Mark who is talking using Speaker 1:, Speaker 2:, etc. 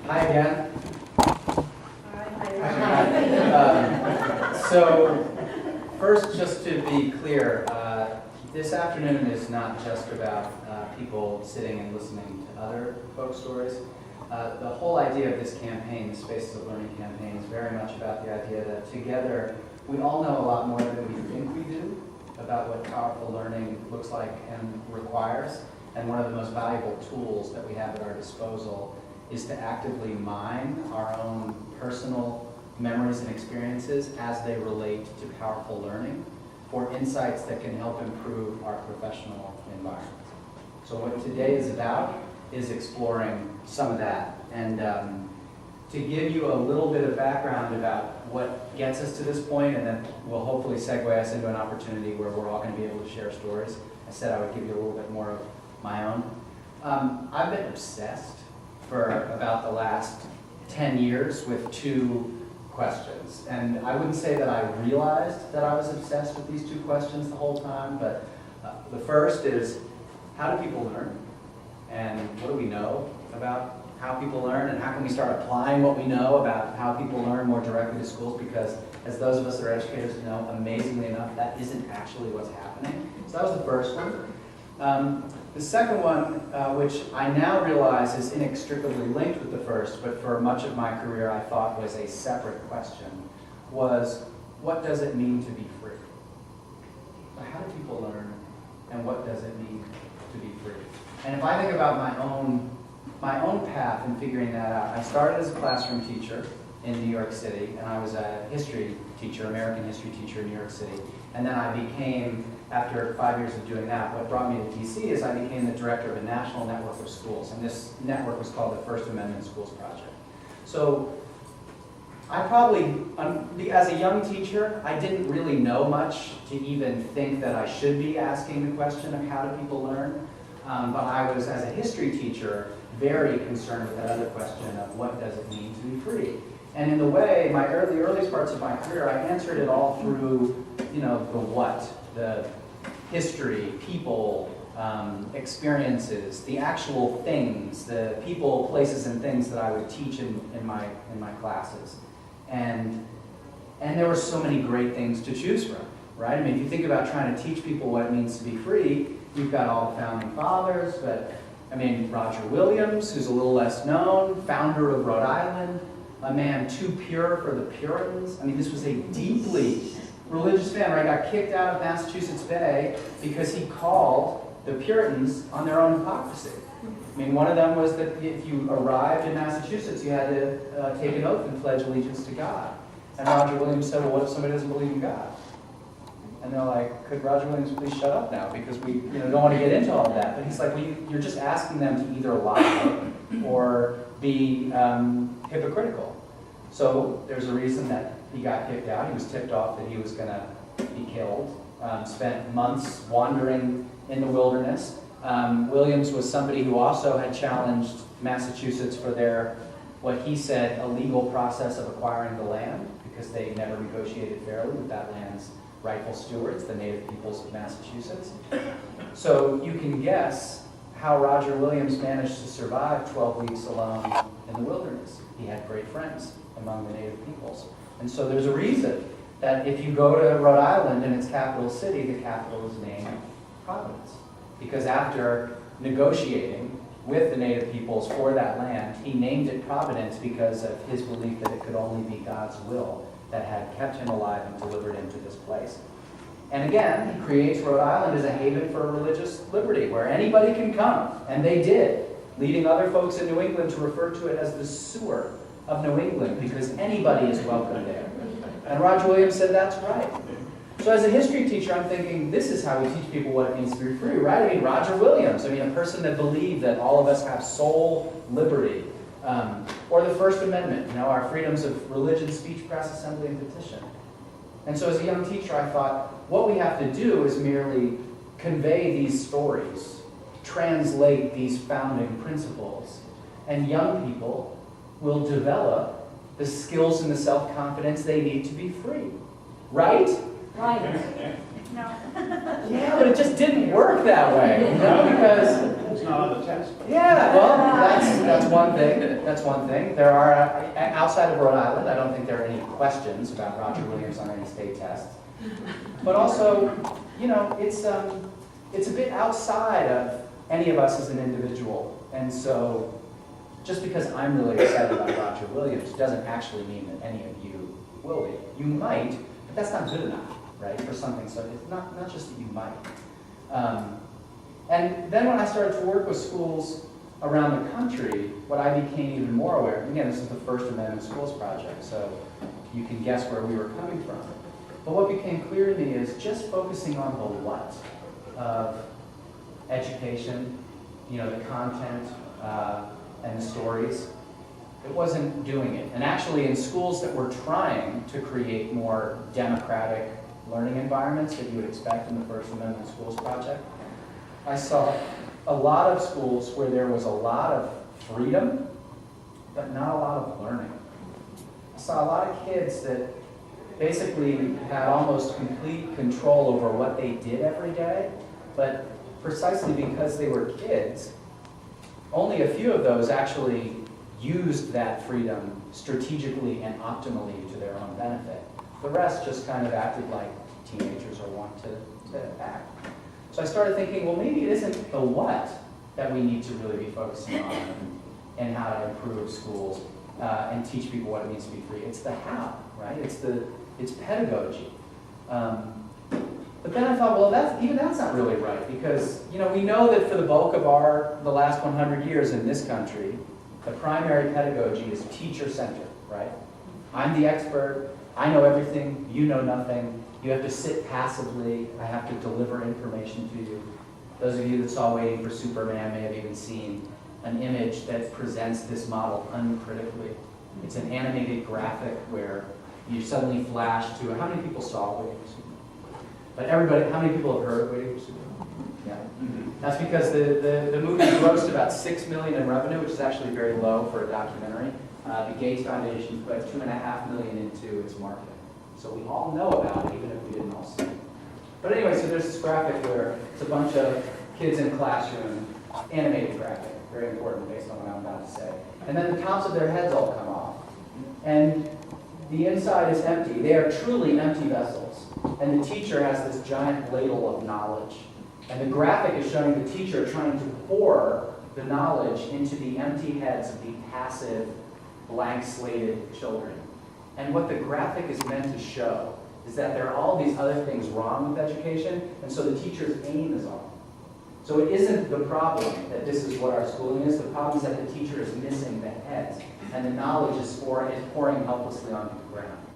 Speaker 1: Hi again.
Speaker 2: Hi.
Speaker 1: So first, just to be clear, this afternoon is not just about people sitting and listening to other folks' stories. The whole idea of this campaign, the Spaces of Learning campaign, is very much about the idea that together we all know a lot more than we think we do about what powerful learning looks like and requires. And one of the most valuable tools that we have at our disposal is to actively mine our own personal memories and experiences as they relate to powerful learning for insights that can help improve our professional environment. So what today is about is exploring some of that. And to give you a little bit of background about what gets us to this point, and then we'll hopefully segue us into an opportunity where we're all going to be able to share stories. I said I would give you a little bit more of my own. I've been obsessed for about the last 10 years with two questions. And I wouldn't say that I realized that I was obsessed with these two questions the whole time, but the first is, how do people learn? And what do we know about how people learn, and how can we start applying what we know about how people learn more directly to schools? Because as those of us that are educators know, amazingly enough, that isn't actually what's happening. So that was the first one. The second one, which I now realize is inextricably linked with the first, but for much of my career I thought was a separate question, was what does it mean to be free? So how do people learn, and what does it mean to be free? And if I think about my own path in figuring that out, I started as a classroom teacher in New York City, and I was a history teacher, American history teacher in New York City. And then I became, after 5 years of doing that, what brought me to DC is I became the director of a national network of schools. And this network was called the First Amendment Schools Project. So I probably, as a young teacher, I didn't really know much to even think that I should be asking the question of how do people learn. But I was, as a history teacher, very concerned with that other question of what does it mean to be free. And in the way, the earliest parts of my career, I answered it all through, the what, the history, people, experiences, the actual things, the people, places, and things that I would teach in my classes. And there were so many great things to choose from, right? I mean, if you think about trying to teach people what it means to be free, you've got all the founding fathers, but Roger Williams, who's a little less known, founder of Rhode Island, a man too pure for the Puritans. This was a deeply religious man, right? Got kicked out of Massachusetts Bay because he called the Puritans on their own hypocrisy. One of them was that if you arrived in Massachusetts, you had to take an oath and pledge allegiance to God. And Roger Williams said, well, what if somebody doesn't believe in God? And they're like, could Roger Williams please shut up now? Because we don't want to get into all of that. But he's like, well, you're just asking them to either lie or be hypocritical. So there's a reason that he got kicked out. He was tipped off that he was going to be killed. Spent months wandering in the wilderness. Williams was somebody who also had challenged Massachusetts for their, what he said, illegal process of acquiring the land, because they never negotiated fairly with that land's rightful stewards, the native peoples of Massachusetts. So you can guess how Roger Williams managed to survive 12 weeks alone in the wilderness. He had great friends among the native peoples. And so there's a reason that if you go to Rhode Island and its capital city, the capital is named Providence. Because after negotiating with the native peoples for that land, he named it Providence because of his belief that it could only be God's will that had kept him alive and delivered him to this place. And again, he creates Rhode Island as a haven for religious liberty, where anybody can come, and they did, leading other folks in New England to refer to it as the sewer of New England, because anybody is welcome there. And Roger Williams said, that's right. So as a history teacher, I'm thinking, this is how we teach people what it means to be free, right? Roger Williams, a person that believed that all of us have soul liberty. Or the First Amendment, our freedoms of religion, speech, press, assembly, and petition. And so as a young teacher, I thought, what we have to do is merely convey these stories, translate these founding principles, and young people will develop the skills and the self-confidence they need to be free. Right?
Speaker 2: Right. No.
Speaker 1: Yeah, but it just didn't work that way, because
Speaker 3: not on the test.
Speaker 1: Yeah, well, that's one thing. That's one thing. There are, outside of Rhode Island, I don't think there are any questions about Roger Williams on any state tests. But also, you know, it's a bit outside of any of us as an individual. And so, just because I'm really excited about Roger Williams doesn't actually mean that any of you will be. You might, but that's not good enough, right, for something. So it's not just that you might. And then when I started to work with schools around the country, what I became even more aware, and again, this is the First Amendment Schools Project, so you can guess where we were coming from. But what became clear to me is just focusing on the what of education, you know, the content and the stories. It wasn't doing it. And actually in schools that were trying to create more democratic learning environments that you would expect in the First Amendment Schools Project, I saw a lot of schools where there was a lot of freedom, but not a lot of learning. I saw a lot of kids that basically had almost complete control over what they did every day, but precisely because they were kids, only a few of those actually used that freedom strategically and optimally to their own benefit. The rest just kind of acted like teenagers or want to act. So I started thinking, well, maybe it isn't the what that we need to really be focusing on and how to improve schools and teach people what it means to be free. It's the how, right? It's pedagogy. But then I thought, well, that's not really right, because you know we know that for the bulk of the last 100 years in this country, the primary pedagogy is teacher-centered, right? I'm the expert. I know everything. You know nothing. You have to sit passively. I have to deliver information to you. Those of you that saw Waiting for Superman may have even seen an image that presents this model uncritically. It's an animated graphic where you suddenly flash to, how many people saw Waiting for Superman? But everybody, how many people have heard Waiting for Superman? Yeah. That's because the movie grossed about $6 million in revenue, which is actually very low for a documentary. The Gates Foundation put $2.5 million into its marketing. So we all know about it, even if we didn't all see it. But anyway, so there's this graphic where it's a bunch of kids in a classroom, animated graphic, very important based on what I'm about to say. And then the tops of their heads all come off. And the inside is empty. They are truly empty vessels. And the teacher has this giant ladle of knowledge. And the graphic is showing the teacher trying to pour the knowledge into the empty heads of the passive, blank-slated children. And what the graphic is meant to show is that there are all these other things wrong with education, and so the teacher's aim is off. So it isn't the problem that this is what our schooling is. The problem is that the teacher is missing the heads, and the knowledge is pouring helplessly onto the ground.